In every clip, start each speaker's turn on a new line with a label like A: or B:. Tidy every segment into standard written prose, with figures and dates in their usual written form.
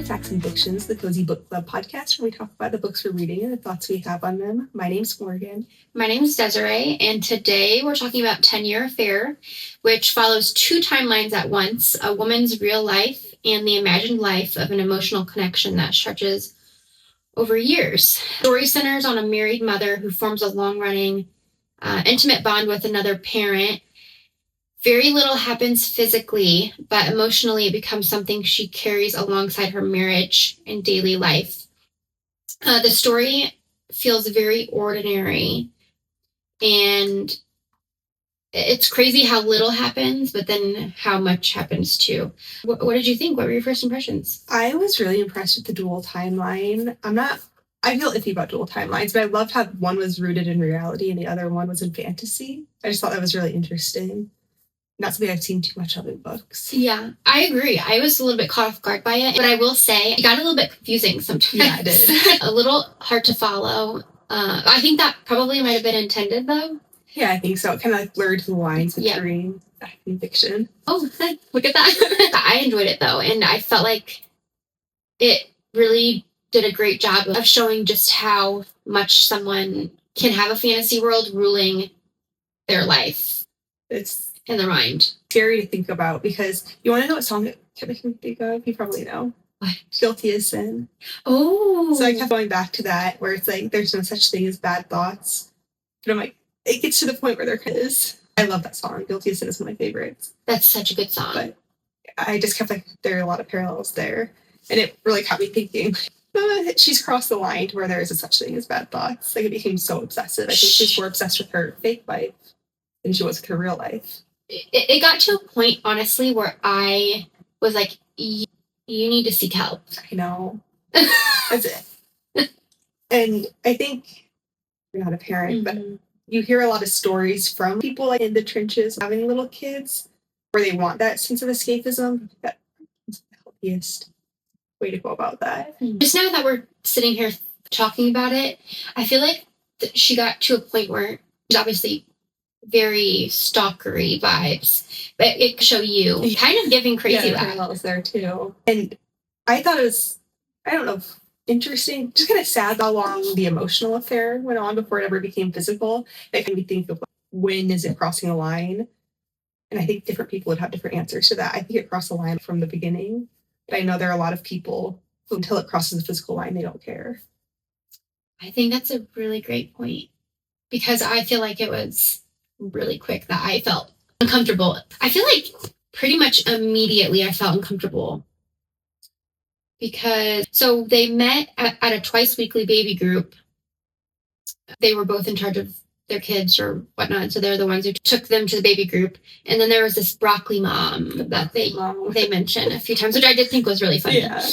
A: Facts and Fictions, the Cozy Book Club podcast where we talk about the books we're reading and the thoughts we have on them. My name's Morgan.
B: My name's Desiree, and today we're talking about 10-Year Affair, which follows two timelines at once, a woman's real life and the imagined life of an emotional connection that stretches over years. The story centers on a married mother who forms a long-running, intimate bond with another parent. Very little happens physically, but emotionally it becomes something she carries alongside her marriage and daily life. The story feels very ordinary, and it's crazy how little happens, but then how much happens too. What did you think? What were your first impressions?
A: I was really impressed with the dual timeline. I feel iffy about dual timelines, but I loved how one was rooted in reality and the other one was in fantasy. I just thought that was really interesting. Not something I've seen too much of in books.
B: Yeah, I agree. I was a little bit caught off guard by it, but I will say it got a little bit confusing sometimes.
A: Yeah, it did.
B: A little hard to follow. I think that probably might have been intended, though.
A: Yeah, I think so. It kind of blurred the lines between fact and fiction.
B: Oh, look at that. I enjoyed it, though, and I felt like it really did a great job of showing just how much someone can have a fantasy world ruling their life.
A: It's
B: in their mind.
A: Scary to think about, because you want to know what song it kept making me think of? You probably know.
B: What?
A: Guilty as Sin.
B: Oh.
A: So I kept going back to that, where it's like, there's no such thing as bad thoughts. But I'm like, it gets to the point where there is. I love that song. Guilty as Sin is one of my favorites.
B: That's such a good song.
A: But I just kept like, there are a lot of parallels there. And it really got me thinking, she's crossed the line to where there is a such thing as bad thoughts. Like, it became so obsessive. I think she's more obsessed with her fake life than she was with her real life.
B: It got to a point, honestly, where I was like, you need to seek help.
A: I know. That's it. And I think you're not a parent, but you hear a lot of stories from people like in the trenches having little kids where they want that sense of escapism. That's the healthiest way to go about that.
B: Just now that we're sitting here talking about it, I feel like she got to a point where she's obviously very stalkery vibes, but it show you kind of giving crazy
A: parallels there too. And I thought it was, I don't know, interesting, just kind of sad how long the emotional affair went on before it ever became physical. It made me think of, like, when is it crossing a line? And I think different people would have different answers to that. I think it crossed the line from the beginning, but I know there are a lot of people who, until it crosses the physical line, they don't care.
B: I think that's a really great point, because I feel like it was really quick that I felt uncomfortable. I feel like pretty much immediately I felt uncomfortable, because so they met at a twice weekly baby group. They were both in charge of their kids or whatnot, so they're the ones who took them to the baby group. And then there was this broccoli mom that they mentioned a few times, which I did think was really funny.
A: Yeah.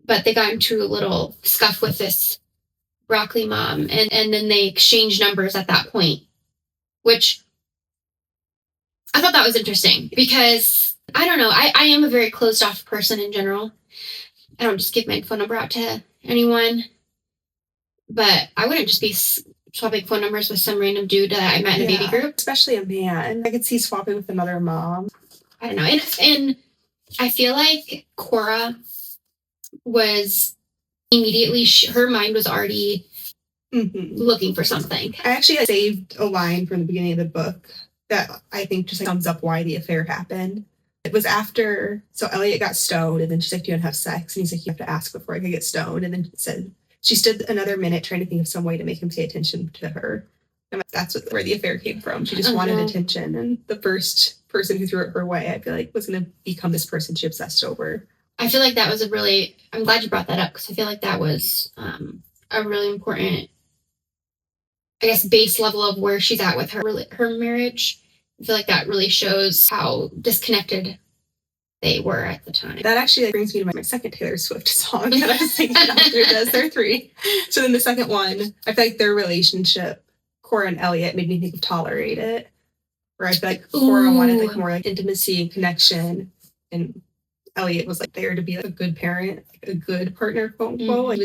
B: But they got into a little scuff with this broccoli mom, and then they exchanged numbers at that point, which I thought that was interesting, because I don't know, I am a very closed off person in general. I don't just give my phone number out to anyone, but I wouldn't just be swapping phone numbers with some random dude that I met in a baby group,
A: especially a man. I could see swapping with another mom.
B: I don't know. And I feel like Cora was immediately, her mind was already looking for something.
A: I actually saved a line from the beginning of the book that I think just sums up why the affair happened. It was after, so Elliot got stoned, and then she's like, do you want to have sex? And he's like, you have to ask before I can get stoned. And then it said, she stood another minute trying to think of some way to make him pay attention to her. And that's where the affair came from. She just wanted attention. And the first person who threw it her way, I feel like, was going to become this person she obsessed over.
B: I feel like that was I'm glad you brought that up, because I feel like that was a really important, I guess, base level of where she's at with her marriage. I feel like that really shows how disconnected they were at the time.
A: That actually brings me to my second Taylor Swift song that I was thinking after this. There are three. So then the second one, I feel like their relationship, Cora and Elliot, made me think of Tolerate It, where I feel like Cora wanted like more like intimacy and connection, and Elliot was like there to be like a good parent, like a good partner, quote unquote.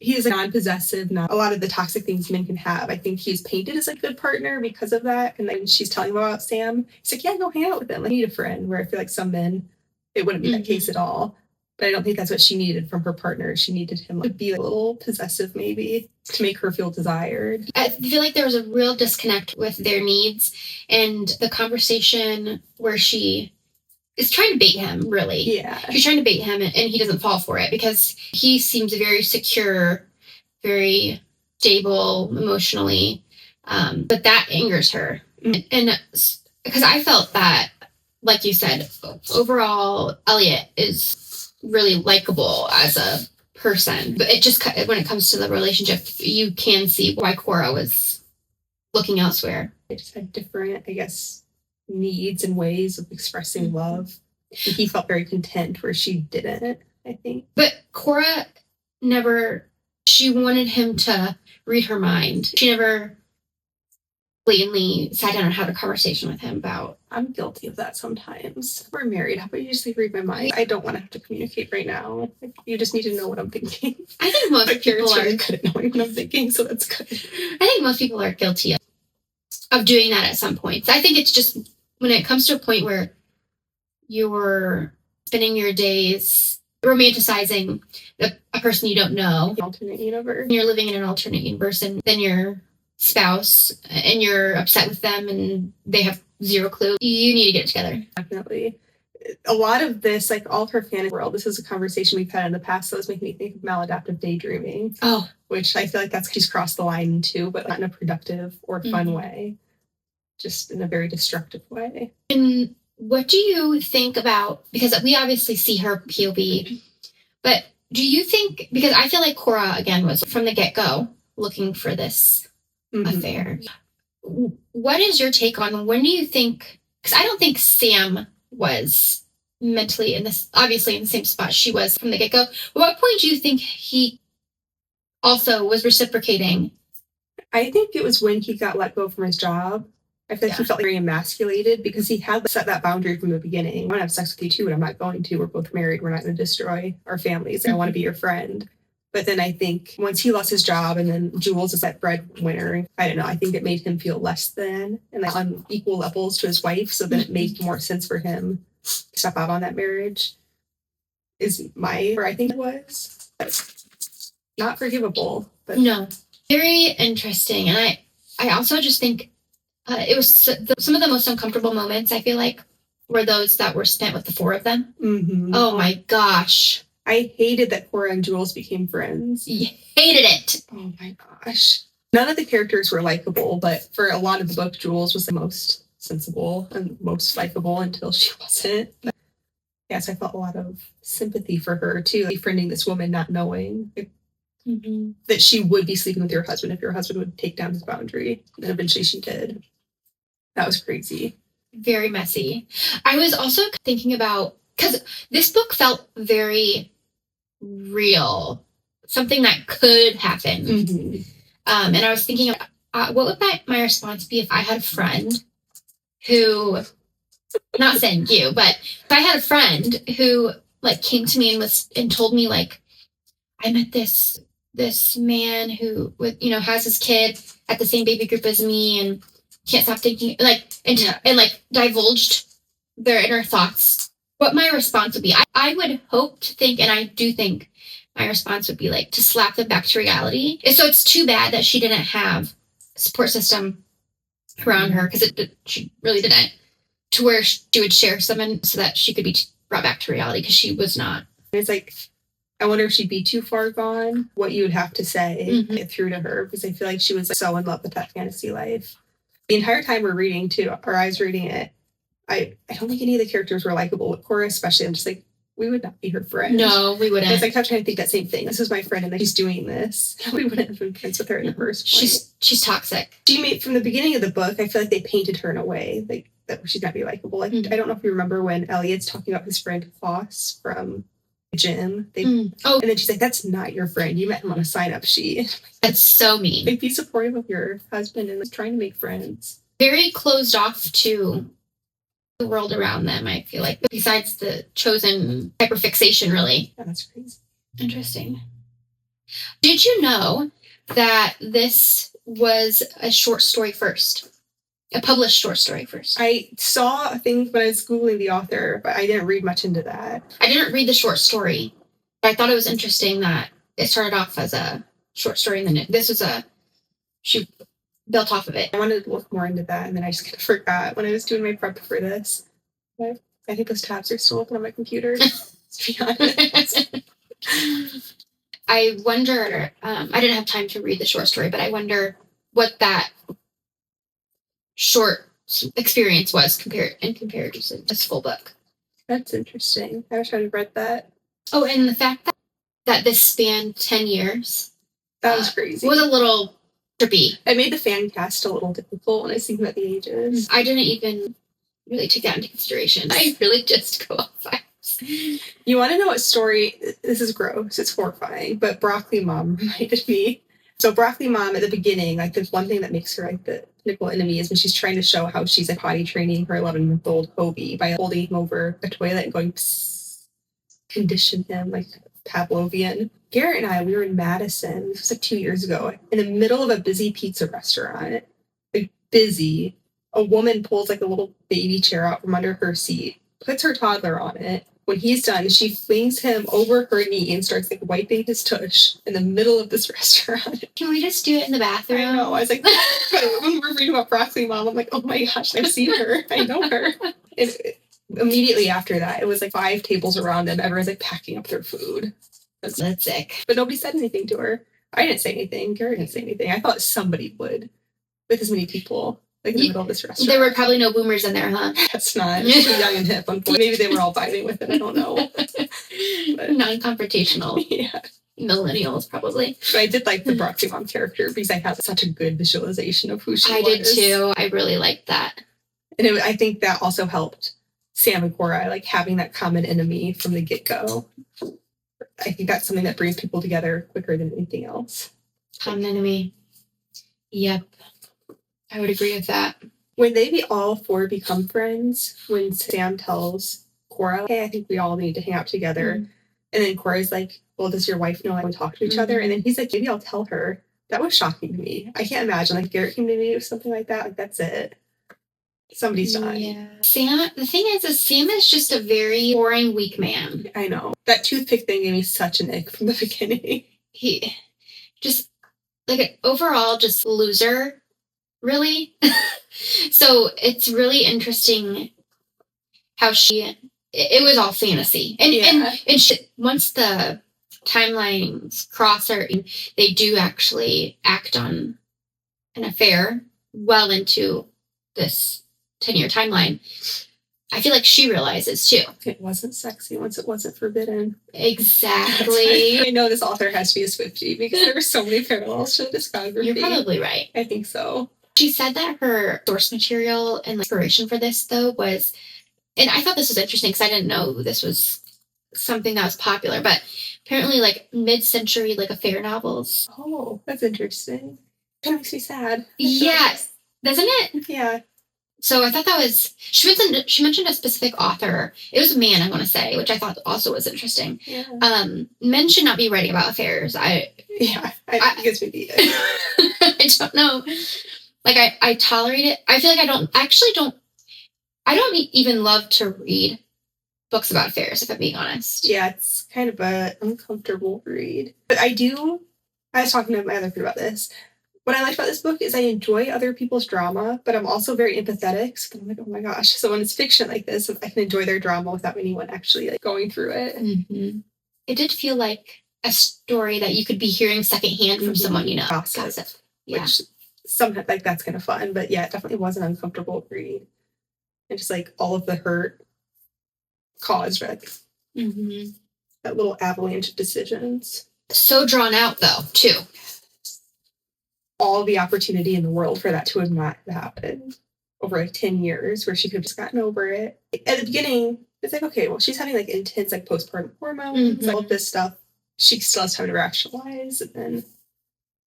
A: He is non-possessive, not a lot of the toxic things men can have. I think he's painted as a good partner because of that. And then she's telling him about Sam. He's like, yeah, go hang out with him. I need a friend. Where I feel like some men it wouldn't be that case at all. But I don't think that's what she needed from her partner. She needed him to be a little possessive, maybe, to make her feel desired.
B: I feel like there was a real disconnect with their needs, and the conversation where she is trying to bait him, really.
A: Yeah.
B: She's trying to bait him, and he doesn't fall for it because he seems very secure, very stable emotionally. But that angers her. And because I felt that, like you said, overall, Elliot is really likable as a person. But it just, when it comes to the relationship, you can see why Cora was looking elsewhere.
A: They just had different, I guess, needs and ways of expressing love. And he felt very content where she didn't, I think.
B: But Cora she wanted him to read her mind. She never blatantly sat down and had a conversation with him about...
A: I'm guilty of that sometimes. We're married. How about you just read my mind? I don't want to have to communicate right now. You just need to know what I'm thinking.
B: I think most people are
A: really good at knowing what I'm thinking, so that's good.
B: I think most people are guilty of doing that at some points. I think it's just when it comes to a point where you're spending your days romanticizing a person you don't know.
A: Alternate universe.
B: You're living in an alternate universe, and then your spouse, and you're upset with them, and they have zero clue. You need to get it together.
A: Definitely. A lot of this, like all of her fantasy world, this is a conversation we've had in the past, so it's making me think of maladaptive daydreaming.
B: Oh.
A: Which I feel like she's crossed the line into, but not in a productive or fun way. Just in a very destructive way.
B: And what do you think about, because we obviously see her POV, but do you think, because I feel like Cora, again, was from the get-go looking for this affair. What is your take on, when do you think, because I don't think Sam was mentally obviously in the same spot she was from the get-go. At what point do you think he also was reciprocating?
A: I think it was when he got let go from his job. I feel like he felt very emasculated because he had set that boundary from the beginning. I want to have sex with you too, but I'm not going to. We're both married. We're not going to destroy our families. I want to be your friend. But then I think once he lost his job and then Jules is that breadwinner, I don't know, I think it made him feel less than and like on equal levels to his wife. So then it made more sense for him to step out on that marriage or I think it was. But not forgivable. But
B: no. Very interesting. And I also just think it was some of the most uncomfortable moments, I feel like, were those that were spent with the four of them. Oh my gosh.
A: I hated that Cora and Jules became friends.
B: You hated it.
A: Oh my gosh. None of the characters were likable, but for a lot of the book, Jules was the most sensible and most likable until she wasn't. But yes, I felt a lot of sympathy for her too, befriending this woman, not knowing that she would be sleeping with your husband if your husband would take down his boundary. And eventually she did. That was crazy.
B: Very messy. I was also thinking about, because this book felt very real, something that could happen. And I was thinking, what would my response be if I had a friend who, not saying you, but if I had a friend who like came to me and told me like, I met this man who has his kid at the same baby group as me and can't stop thinking and like divulged their inner thoughts, what my response would be. I would hope to think, and I do think my response would be like to slap them back to reality. So it's too bad that she didn't have a support system around her, because she really didn't, to where she would share someone so that she could be brought back to reality, because she was not.
A: It's like, I wonder if she'd be too far gone, what you would have to say get through to her, because I feel like she was so in love with that fantasy life. The entire time we're reading too, or I was reading it, I don't think any of the characters were likable. With Cora especially, I'm just like, we would not be her friend.
B: No, we wouldn't.
A: It's like I kept trying to think that same thing. This was my friend and then she's doing this. We wouldn't have been friends with her in the first place.
B: She's toxic.
A: She made, from the beginning of the book, I feel like they painted her in a way like that she'd not be likable. Like I don't know if you remember when Elliot's talking about his friend Foss from the gym. And then she's like, that's not your friend. You met him on a sign-up sheet.
B: That's so mean.
A: Like, be supportive of your husband and like, trying to make friends.
B: Very closed off to the world around them, I feel like, besides the chosen hyperfixation, really.
A: Yeah, that's crazy.
B: Interesting. Did you know that this was a short story first? A published short story first.
A: I saw things when I was Googling the author, but I didn't read much into that.
B: I didn't read the short story, but I thought it was interesting that it started off as a short story, and then this was she built off of it.
A: I wanted to look more into that, and then I just kind of forgot when I was doing my prep for this. But I think those tabs are still open on my computer, to be honest.
B: I wonder, I didn't have time to read the short story, but I wonder what that short experience was compared to this full book.
A: That's interesting. I wish I'd have read that.
B: Oh, and the fact that this spanned 10 years.
A: That was crazy.
B: Was a little trippy.
A: I made the fan cast a little difficult when I was thinking about the ages.
B: I didn't even really take that into consideration. I really just go off vibes.
A: You want to know what story? This is gross. It's horrifying. But Broccoli Mom reminded me. So Broccoli Mom at the beginning, like the one thing that makes her like the pinnacle enemy is when she's trying to show how she's like potty training her 11-month-old Hobie by holding him over a toilet and going psst, condition him like Pavlovian. Garrett and I, we were in Madison. This was like 2 years ago, in the middle of a busy pizza restaurant. Like busy. A woman pulls like a little baby chair out from under her seat, puts her toddler on it. When he's done, she flings him over her knee and starts like wiping his tush in the middle of this restaurant.
B: Can we just do it in the bathroom?
A: I know. I was like, when we were reading about Broccoli Mom, I'm like, oh my gosh, I've seen her. I know her. And immediately after that, it was like 5 tables around them. Everyone's like packing up their food.
B: That's sick.
A: But nobody said anything to her. I didn't say anything. Garrett didn't say anything. I thought somebody would, with as many people. Like in the middle of this restaurant.
B: There were probably no boomers in there, huh?
A: That's not. It's too young and hip. Maybe they were all vibing with it. I don't know. But,
B: non-confrontational.
A: Yeah.
B: Millennials, probably.
A: But I did like the Broccoli Mom character because I had such a good visualization of who she was.
B: I did too. I really liked that.
A: And I think that also helped Sam and Cora, like having that common enemy from the get-go. I think that's something that brings people together quicker than anything else.
B: Common enemy. Yep. I would agree with that.
A: When they all 4 become friends, when Sam tells Cora, hey, I think we all need to hang out together. Mm-hmm. And then Cora's like, well, does your wife know I would talk to each other? And then he's like, maybe I'll tell her. That was shocking to me. I can't imagine like Garrett came to me with something like that. Like, that's it. Somebody's dying.
B: Yeah. Sam, the thing is Sam is just a very boring, weak man.
A: I know. That toothpick thing gave me such an ick from the beginning.
B: He just, like, overall, just loser. Really? So it's really interesting how it was all fantasy. And once the timelines cross, they do actually act on an affair well into this 10-year timeline. I feel like she realizes too.
A: It wasn't sexy once it wasn't forbidden.
B: Exactly.
A: I know this author has to be a Swiftie because there were so many parallels to the discography.
B: You're probably right.
A: I think so.
B: She said that her source material and inspiration for this, though, was, and I thought this was interesting because I didn't know this was something that was popular, but apparently, like, mid-century, like, affair novels.
A: Oh, that's interesting. That makes me sad.
B: Yes. Doesn't it?
A: Yeah.
B: So I thought that was, she mentioned a specific author. It was a man, I want to say, which I thought also was interesting.
A: Yeah.
B: Men should not be writing about affairs.
A: I guess maybe.
B: I don't know. Like, I tolerate it. I feel like I don't even love to read books about affairs, if I'm being honest.
A: Yeah, it's kind of an uncomfortable read. But I was talking to my other friend about this. What I like about this book is I enjoy other people's drama, but I'm also very empathetic. So I'm like, oh my gosh. So when it's fiction like this, I can enjoy their drama without anyone actually like going through it.
B: Mm-hmm. It did feel like a story that you could be hearing secondhand from someone you know.
A: Gossip.
B: Yeah.
A: Which sometimes like that's kind of fun, but yeah, it definitely was an uncomfortable read. And just like all of the hurt caused like that little avalanche of decisions.
B: So drawn out though, too.
A: All the opportunity in the world for that to have not happened over like 10 years where she could have just gotten over it. At the beginning, it's like, okay, well, she's having like intense like postpartum hormones, all of this stuff. She still has time to rationalize, and then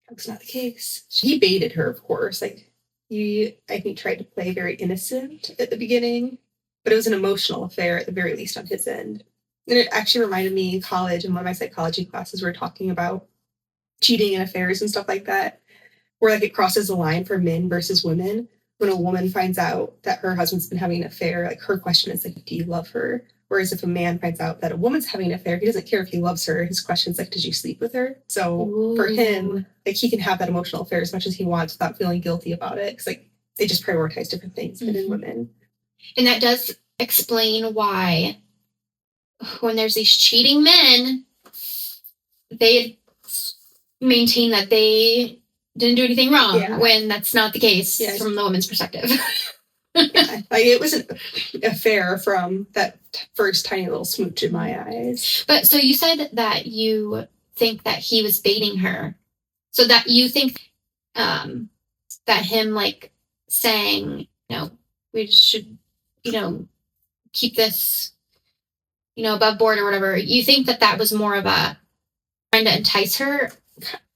A: that's not the case. He baited her, of course. Like, he, I think, tried to play very innocent at the beginning, but it was an emotional affair at the very least on his end. And it actually reminded me in college, in one of my psychology classes, we were talking about cheating and affairs and stuff like that, where like it crosses the line for men versus women. when a woman finds out that her husband's been having an affair, like her question is like, do you love her? Whereas if a man finds out that a woman's having an affair, he doesn't care if he loves her. His question is like, did you sleep with her? So for him, like he can have that emotional affair as much as he wants without feeling guilty about it. Because like they just prioritize different things men and women.
B: And that does explain why when there's these cheating men, they maintain that they didn't do anything wrong when that's not the case from the woman's perspective.
A: Like it was an affair from that first tiny little smooch in my eyes.
B: But so you said that you think that he was baiting her. So that you think that him like saying, we should, keep this, above board or whatever. You think that was more of a trying to entice her?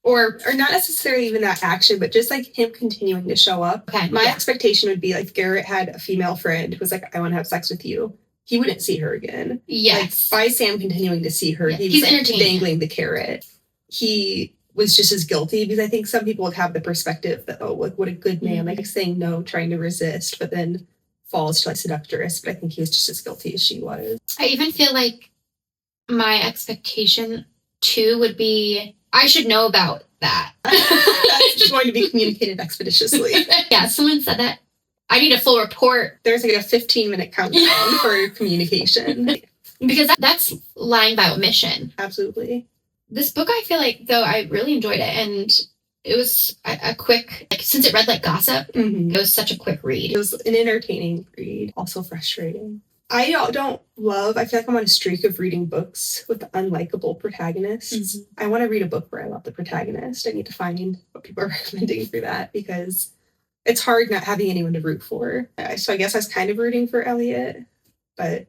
A: Or not necessarily even that action, but just like him continuing to show up.
B: Okay,
A: my expectation would be like if Garrett had a female friend who was like, I want to have sex with you, he wouldn't see her again.
B: Yes.
A: Like by Sam continuing to see her, he was like dangling the carrot. He was just as guilty because I think some people would have the perspective that, oh, like what a good man, like saying no, trying to resist, but then falls to like seductress. But I think he was just as guilty as she was.
B: I even feel like my expectation too would be I should know about that.
A: That's just going to be communicated expeditiously.
B: Yeah, someone said that. I need a full report.
A: There's like a 15-minute countdown for communication.
B: Because that's lying by omission.
A: Absolutely.
B: This book, I feel like, though, I really enjoyed it. And it was a quick, like, since it read like gossip, it was such a quick read.
A: It was an entertaining read, also frustrating. I feel like I'm on a streak of reading books with unlikable protagonists. I want to read a book where I love the protagonist. I need to find what people are recommending for that because it's hard not having anyone to root for. So I guess I was kind of rooting for Elliot, but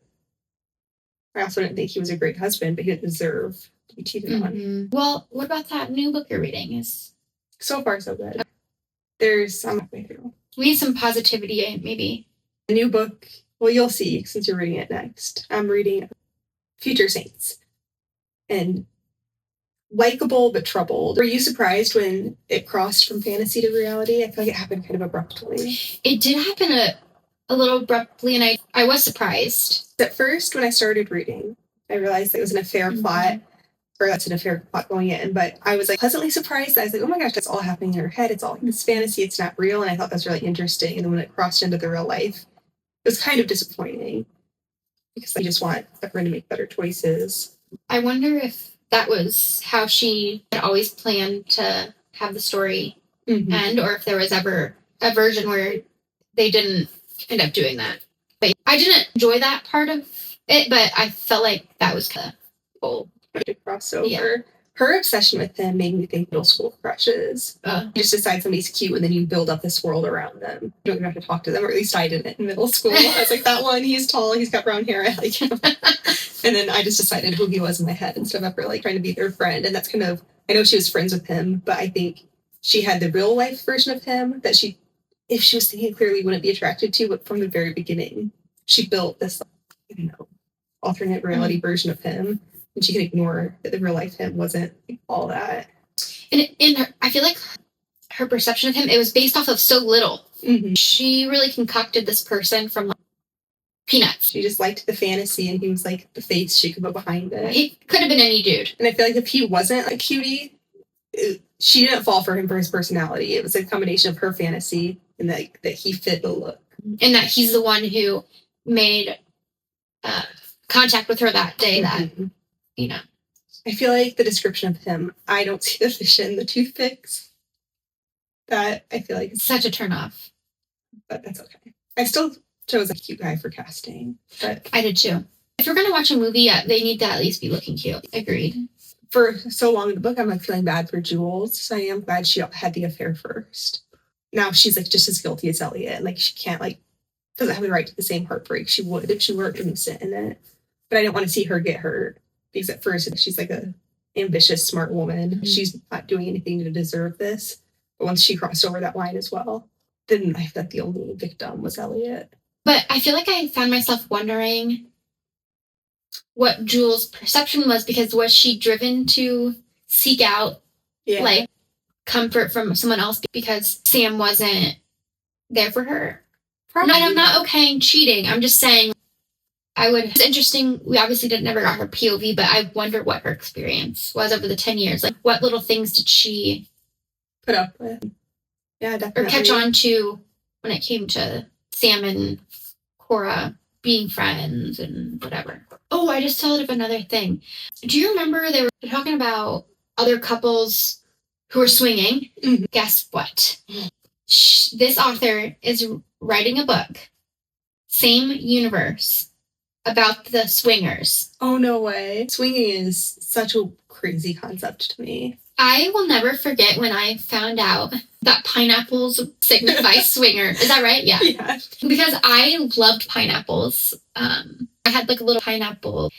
A: I also didn't think he was a great husband, but he didn't deserve to be cheated on.
B: Well, what about that new book you're reading?
A: So far, so good. There's some halfway through.
B: We need some positivity, maybe.
A: A new book. Well, you'll see since you're reading it next. I'm reading Future Saints. And likable but troubled. Were you surprised when it crossed from fantasy to reality? I feel like it happened kind of abruptly.
B: It did happen a little abruptly, and I was surprised.
A: At first, when I started reading, I realized that it was an affair plot, or that's an affair plot going in, but I was like pleasantly surprised. I was like, oh my gosh, that's all happening in her head. It's all this fantasy. It's not real. And I thought that was really interesting. And then when it crossed into the real life, it was kind of disappointing because I just want everyone to make better choices.
B: I wonder if that was how she had always planned to have the story end, or if there was ever a version where they didn't end up doing that. But I didn't enjoy that part of it, but I felt like that was kind of cool.
A: To cross over. Yeah. Her obsession with him made me think middle school crushes. You just decide somebody's cute and then you build up this world around them. You don't even have to talk to them, or at least I didn't in middle school. I was like, that one, he's tall, he's got brown hair, I like him. And then I just decided who he was in my head instead of ever like trying to be their friend. And that's kind of, I know she was friends with him, but I think she had the real life version of him that she, if she was thinking clearly, wouldn't be attracted to, but from the very beginning, she built this, alternate reality version of him. And she could ignore that the real life him wasn't all that.
B: And I feel like her perception of him, it was based off of so little. She really concocted this person from like peanuts.
A: She just liked the fantasy, and he was like the face she could put behind it.
B: He could have been any dude.
A: And I feel like if he wasn't a cutie, she didn't fall for him for his personality. It was a combination of her fantasy and that he fit the look.
B: And that he's the one who made contact with her that day that...
A: I feel like the description of him, I don't see the fish in the toothpicks. That I feel like
B: it's such a turnoff.
A: But that's okay. I still chose a cute guy for casting. But
B: I did too. If you're gonna watch a movie, they need to at least be looking cute. Agreed.
A: For so long in the book, I'm like feeling bad for Jules. So I am glad she had the affair first. Now she's like just as guilty as Elliot. And like she can't doesn't have the right to the same heartbreak she would if she weren't innocent in it. But I didn't want to see her get hurt. Because at first she's like a ambitious, smart woman. She's not doing anything to deserve this. But once she crossed over that line as well, then I thought the only victim was Elliot.
B: But I feel like I found myself wondering what Jules' perception was, because was she driven to seek out like comfort from someone else because Sam wasn't there for her.
A: Probably.
B: No, I'm not okaying cheating. I'm just saying it's interesting. We obviously never got her POV, but I wonder what her experience was over the 10 years. Like, what little things did she
A: put up with? Yeah, definitely.
B: Or catch on to when it came to Sam and Cora being friends and whatever. Oh, I just thought of another thing. Do you remember they were talking about other couples who were swinging? Mm-hmm. Guess what? This author is writing a book, same universe, about the swingers.
A: Oh, no way. Swinging is such a crazy concept to me.
B: I will never forget when I found out that pineapples signify swinger. Is that right? Yeah.
A: Yeah.
B: Because I loved pineapples. I had like a little pineapple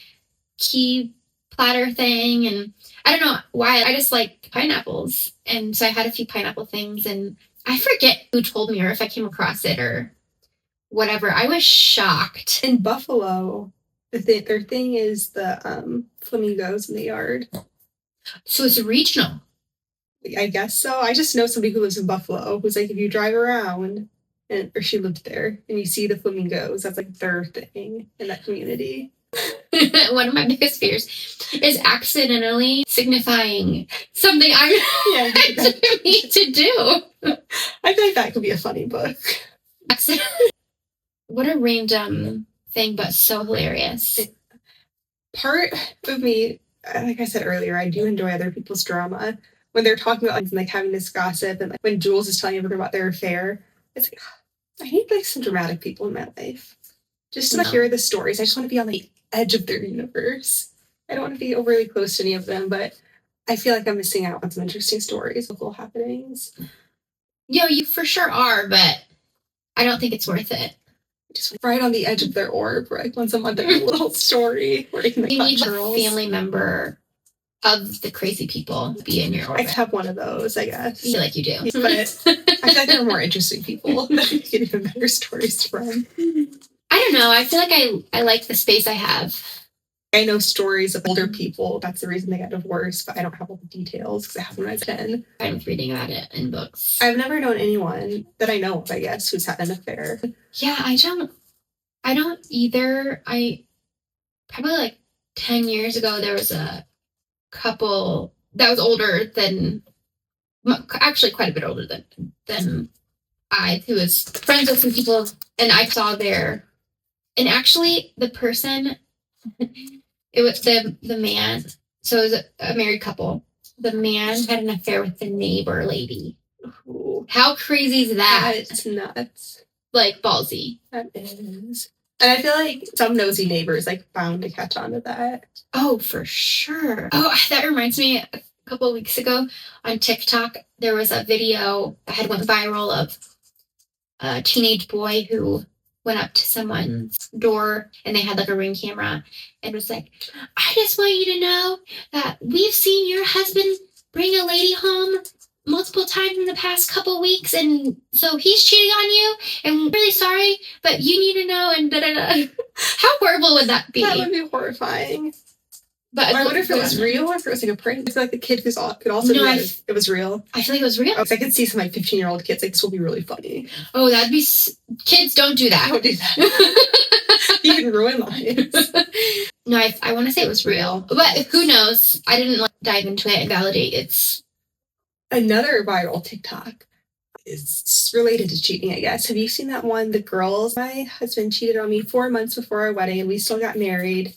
B: key platter thing, and I don't know why. I just like pineapples. And so I had a few pineapple things, and I forget who told me or if I came across it or whatever. I was shocked.
A: In Buffalo, their thing is the flamingos in the yard.
B: So it's regional.
A: I guess so. I just know somebody who lives in Buffalo who's like, if you drive around, or she lived there, and you see the flamingos, that's like their thing in that community.
B: One of my biggest fears is accidentally signifying something I didn't need to do.
A: I feel like that could be a funny book.
B: What a random thing, but so hilarious.
A: Part of me, like I said earlier, I do enjoy other people's drama. When they're talking about like having this gossip, and like when Jules is telling everyone about their affair, it's like, I need like some dramatic people in my life. Just to like, hear the stories. I just want to be on the edge of their universe. I don't want to be overly close to any of them, but I feel like I'm missing out on some interesting stories, local happenings.
B: Yo, you for sure are, but I don't think it's worth it.
A: Just right on the edge of their orb, like once a month, a little story where you can like,
B: you need a family member of the crazy people be in your orbit.
A: I have one of those, I guess.
B: I feel like you do.
A: But I feel like there are more interesting people that you get even better stories from.
B: I don't know. I feel like I like the space I have.
A: I know stories of older people. That's the reason they got divorced, but I don't have all the details because I have them when I was 10.
B: I'm reading about it in books.
A: I've never known anyone that I know of, I guess, who's had an affair.
B: Yeah, I don't either. I probably like 10 years ago, there was a couple that was older than, actually quite a bit older than I, who was friends with some people, and I saw their, and actually the person, it was the man, so it was a married couple. The man had an affair with the neighbor lady. Ooh. How crazy is that?
A: That's nuts.
B: Like, ballsy.
A: That is. And I feel like some nosy neighbors like bound to catch on to that.
B: Oh, for sure. Oh, that reminds me, a couple of weeks ago on TikTok, there was a video that had went viral of a teenage boy who went up to someone's door and they had like a Ring camera and was like, I just want you to know that we've seen your husband bring a lady home multiple times in the past couple weeks, and so he's cheating on you, and I'm really sorry, but you need to know, and da-da-da. How horrible would that be?
A: That would be horrifying.
B: But
A: I wonder if it was real or if it was like a prank. I feel like the kid could also do that if it was real.
B: I feel like it was real.
A: I could see some like 15-year-old kids like, this will be really funny.
B: Oh, that'd be... Kids, don't do that.
A: Don't do that. You can ruin lives.
B: No, I want to say it was real. But who knows? I didn't like dive into it and validate its...
A: Another viral TikTok is related to cheating, I guess. Have you seen that one? The girls, my husband cheated on me 4 months before our wedding and we still got married.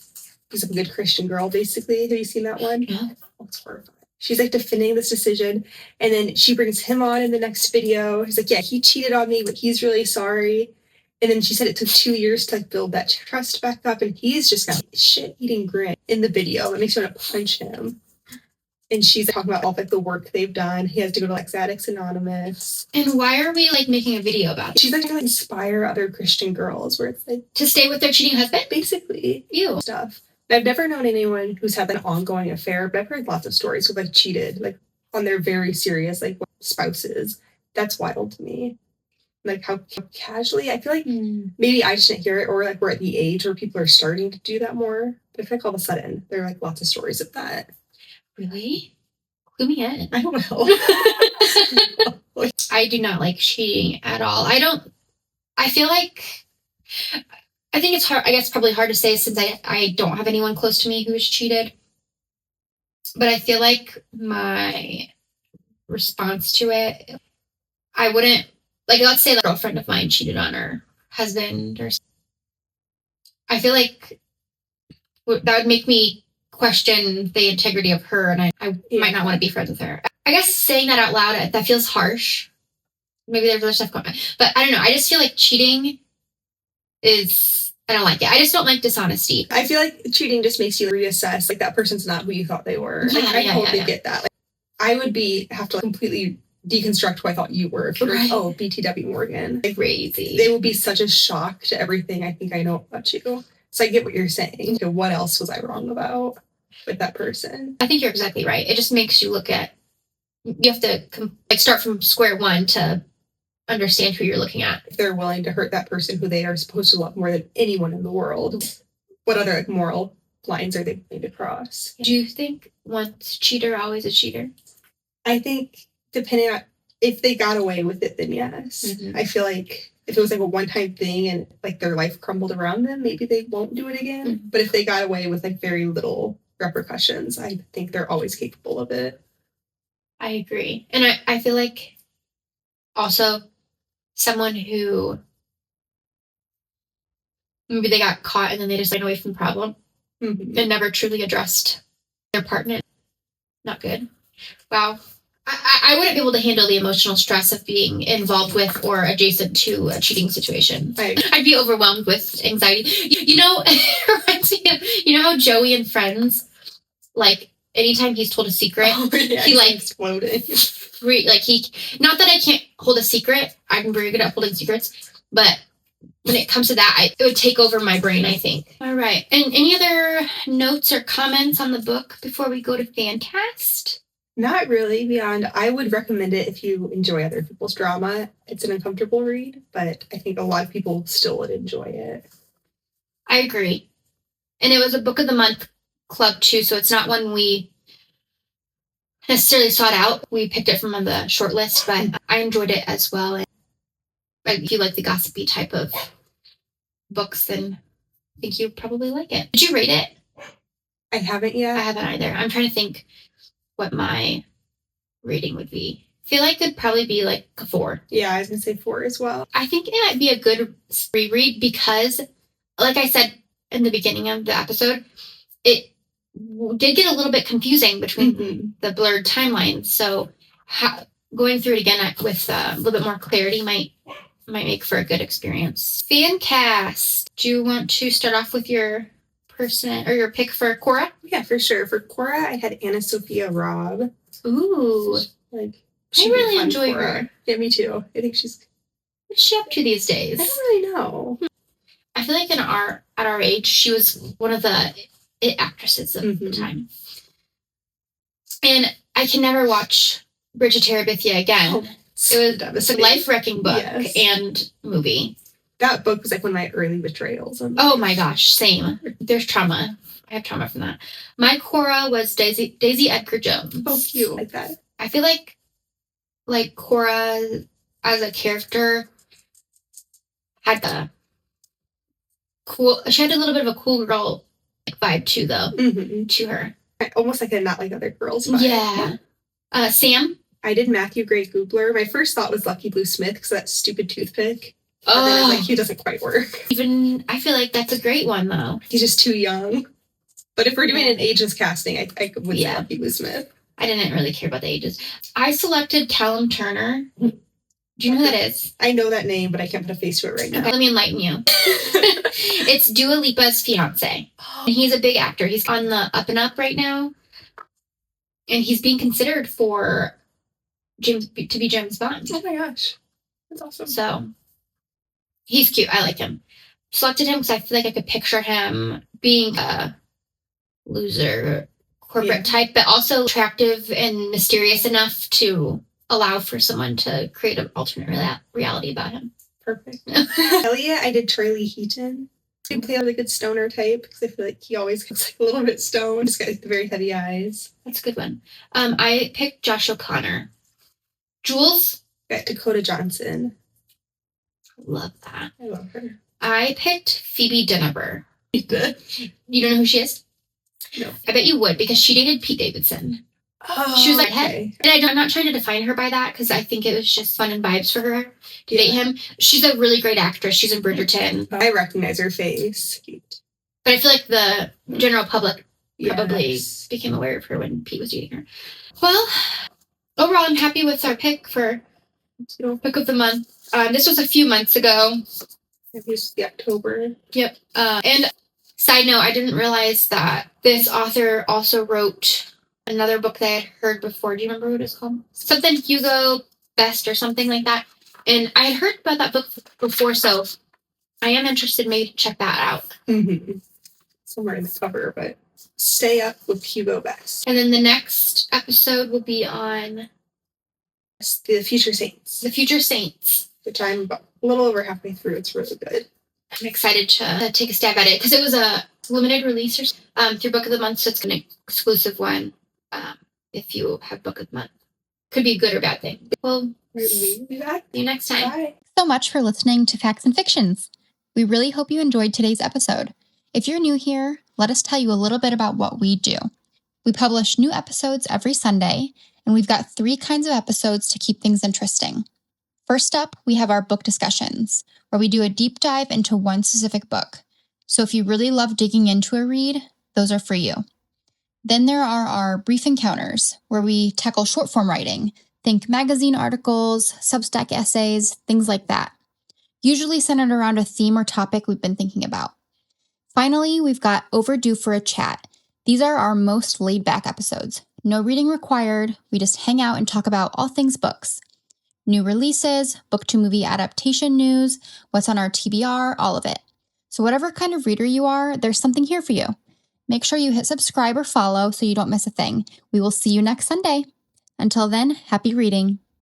A: He's a good Christian girl, basically. Have you seen that one?
B: No.
A: Oh, it's horrifying. She's like defending this decision, and then she brings him on in the next video. He's like, yeah, he cheated on me, but he's really sorry. And then she said it took 2 years to like build that trust back up, and he's just got shit-eating grin in the video. It makes you want to punch him. And she's talking about all like the work they've done. He has to go to like Addicts Anonymous.
B: And why are we like making a video about it?
A: She's like trying to inspire other Christian girls, where it's like
B: to stay with their cheating husband,
A: basically.
B: Ew.
A: Stuff. And I've never known anyone who's had an ongoing affair, but I've heard lots of stories who like cheated like on their very serious like spouses. That's wild to me. Like how casually. I feel like maybe I just didn't hear it, or like we're at the age where people are starting to do that more. But I feel like all of a sudden there are like lots of stories of that.
B: Really? Clue me in.
A: I don't know.
B: I do not like cheating at all. I feel like, I think it's hard, I guess probably hard to say since I don't have anyone close to me who has cheated. But I feel like my response to it, I wouldn't, like, let's say a girlfriend of mine cheated on her husband or something. I feel like that would make me question the integrity of her, and I might not want to be friends with her. I guess saying that out loud, that feels harsh. Maybe there's other stuff going on. But I don't know. I just feel like cheating I don't like it. I just don't like dishonesty.
A: I feel like cheating just makes you reassess, like, that person's not who you thought they were.
B: Yeah,
A: like, I totally get that. Like, I would have to completely deconstruct who I thought you were. If you're like, oh, BTW Morgan. Like,
B: crazy.
A: They would be such a shock to everything I think I know about you. So I get what you're saying. So what else was I wrong about with that person?
B: I think you're exactly right. It just makes you you have to start from square one to understand who you're looking at.
A: If they're willing to hurt that person who they are supposed to love more than anyone in the world, what other moral lines are they willing to cross?
B: Do you think once a cheater, always a cheater?
A: I think depending on if they got away with it, then yes. Mm-hmm. I feel like if it was like a one-time thing and like their life crumbled around them, maybe they won't do it again. Mm-hmm. But if they got away with like very little repercussions, I think they're always capable of it.
B: I agree. And I feel like also someone who maybe they got caught and then they just ran away from the problem and never truly addressed their partner. Not good. Wow. I wouldn't be able to handle the emotional stress of being involved with or adjacent to a cheating situation. I'd be overwhelmed with anxiety. You know, you know how Joey and Friends, like, anytime he's told a secret, he like
A: exploded.
B: Not that I can't hold a secret. I'm very good at holding secrets, but when it comes to that, it would take over my brain, I think. All right. And any other notes or comments on the book before we go to Fancast?
A: Not really. Beyond, I would recommend it if you enjoy other people's drama. It's an uncomfortable read, but I think a lot of people still would enjoy it.
B: I agree. And it was a book of the month club too, so it's not one we necessarily sought out. We picked it from on the short list, but I enjoyed it as well. And if you like the gossipy type of books, then I think you probably like it. Did you rate it?
A: I haven't yet.
B: I haven't either. I'm trying to think what my rating would be. I feel like it'd probably be like a 4.
A: Yeah, I was going to say 4 as well.
B: I think it might be a good reread because, like I said in the beginning of the episode, it did get a little bit confusing between the blurred timelines. So going through it again with a little bit more clarity might make for a good experience. Fancast. Do you want to start off with your person or your pick for Cora?
A: Yeah, for sure. For Cora, I had Anna Sophia Robb.
B: Ooh.
A: I
B: really enjoy her.
A: Yeah, me too. I think she's...
B: What's she up to these days?
A: I don't really know.
B: I feel like at our age, she was one of the it actresses of the time. And I can never watch Bridget Terabithia again.
A: Oh,
B: it was a life-wrecking book and movie.
A: That book was like one of my early betrayals.
B: Oh my gosh, same. There's trauma. I have trauma from that. My Cora was Daisy Edgar Jones.
A: Oh, cute. Like that.
B: I feel like Cora as a character had she had a little bit of a cool girl vibe too, though, to her.
A: Almost like a not like other girls vibe.
B: Yeah. Sam?
A: I did Matthew Gray Goobler. My first thought was Lucky Blue Smith because that stupid toothpick.
B: Oh.
A: And then I was like, he doesn't quite work.
B: I feel like that's a great one, though.
A: He's just too young. But if we're doing an ages casting, I would say Lucky Blue Smith.
B: I didn't really care about the ages. I selected Callum Turner. Do you know who that is?
A: I know that name, but I can't put a face to it right now.
B: Okay, let me enlighten you. It's Dua Lipa's fiance. And he's a big actor. He's on the up and up right now. And he's being considered to be James Bond.
A: Oh my gosh. That's awesome.
B: So, he's cute. I like him. Selected him because I feel like I could picture him being a loser corporate type, but also attractive and mysterious enough to allow for someone to create an alternate reality about him.
A: Perfect. Elliot, I did Charlie Heaton. He played a really good stoner type because I feel like he always looks like a little bit stoned. He's got like the very heavy eyes.
B: That's a good one. I picked Josh O'Connor. Jules,
A: Got Dakota Johnson.
B: Love that.
A: I love her.
B: I picked Phoebe Dynevor.
A: You did?
B: You don't know who she is?
A: No.
B: I bet you would, because she dated Pete Davidson.
A: Oh,
B: she was like,
A: okay.
B: And I'm not trying to define her by that, because I think it was just fun and vibes for her to date him. She's a really great actress. She's in Bridgerton.
A: I recognize her face.
B: But I feel like the general public probably
A: Yes.
B: became aware of her when Pete was dating her. Well, overall, I'm happy with our pick for Book of the Month. This was a few months ago.
A: It was the October.
B: Yep. And side note, I didn't realize that this author also wrote another book that I had heard before. Do you remember what it's called? Something Hugo Best or something like that. And I had heard about that book before, so I am interested maybe to check that out.
A: Mm-hmm. Somewhere in the cover, but Stay Up with Hugo Best.
B: And then the next episode will be on
A: The Future Saints.
B: The Future Saints.
A: Which I'm about a little over halfway through. It's really good.
B: I'm excited to take a stab at it because it was a limited release through Book of the Month, so it's an exclusive one if you have Book of the Month. Could be a good or bad thing. Well,
A: we'll be back.
B: See you next time.
A: Bye.
C: So much for listening to Facts and Fictions. We really hope you enjoyed today's episode. If you're new here, let us tell you a little bit about what we do. We publish new episodes every Sunday, and we've got 3 kinds of episodes to keep things interesting. First up, we have our book discussions, where we do a deep dive into one specific book. So if you really love digging into a read, those are for you. Then there are our brief encounters, where we tackle short form writing. Think magazine articles, Substack essays, things like that. Usually centered around a theme or topic we've been thinking about. Finally, we've got Overdue for a Chat. These are our most laid-back episodes. No reading required. We just hang out and talk about all things books. New releases, book-to-movie adaptation news, what's on our TBR, all of it. So whatever kind of reader you are, there's something here for you. Make sure you hit subscribe or follow so you don't miss a thing. We will see you next Sunday. Until then, happy reading.